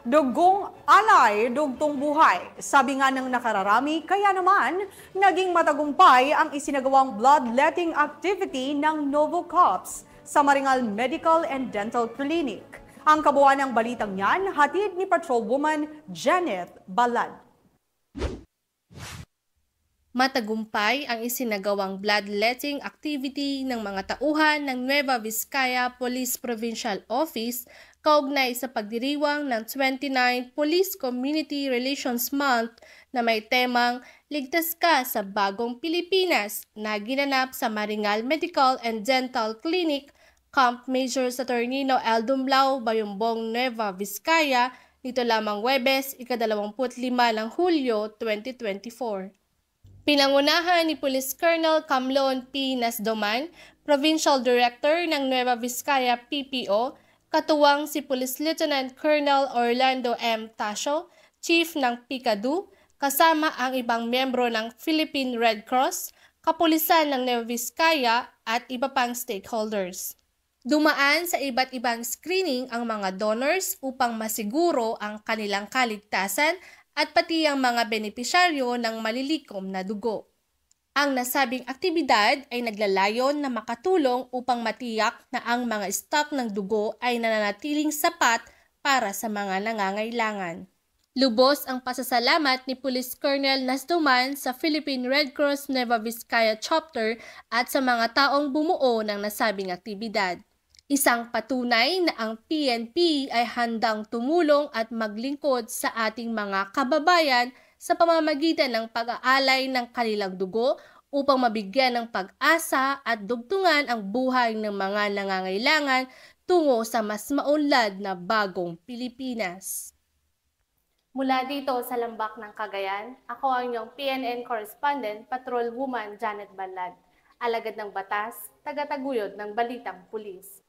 Dugong alay, dugtong buhay. Sabi nga ng nakararami, kaya naman naging matagumpay ang isinagawang bloodletting activity ng Novocops sa Maringal Medical and Dental Clinic. Ang kabuuan ng balitang yan, hatid ni Patrolwoman Janet Balad. Matagumpay ang isinagawang bloodletting activity ng mga tauhan ng Nueva Vizcaya Police Provincial Office kaugnay sa pagdiriwang ng 29 Police Community Relations Month na may temang Ligtas Ka sa Bagong Pilipinas na ginanap sa Maringal Medical and Dental Clinic, Camp Major Saturnino L. Dumlao, Bayumbong, Nueva Vizcaya, nito lamang Huwebes, ika-25 ng Hulyo 2024. Pinangunahan ni Police Colonel Camlon P. Nasdoman, Provincial Director ng Nueva Vizcaya PPO, katuwang si Police Lieutenant Colonel Orlando M. Tasio, Chief ng PICADU, kasama ang ibang miyembro ng Philippine Red Cross, kapulisan ng Nueva Vizcaya at iba pang stakeholders. Dumaan sa iba't ibang screening ang mga donors upang masiguro ang kanilang kaligtasan at pati ang mga benepisyaryo ng malilikom na dugo. Ang nasabing aktibidad ay naglalayon na makatulong upang matiyak na ang mga stock ng dugo ay nananatiling sapat para sa mga nangangailangan. Lubos ang pasasalamat ni Police Colonel Nasdoman sa Philippine Red Cross Nueva Vizcaya Chapter at sa mga taong bumuo ng nasabing aktibidad. Isang patunay na ang PNP ay handang tumulong at maglingkod sa ating mga kababayan sa pamamagitan ng pag-aalay ng kanilang dugo upang mabigyan ng pag-asa at dugtungan ang buhay ng mga nangangailangan tungo sa mas maunlad na bagong Pilipinas. Mula dito sa Lambak ng Cagayan, ako ang inyong PNN correspondent, Patrolwoman Janet Balad, alagad ng batas, tagataguyod ng Balitang Pulis.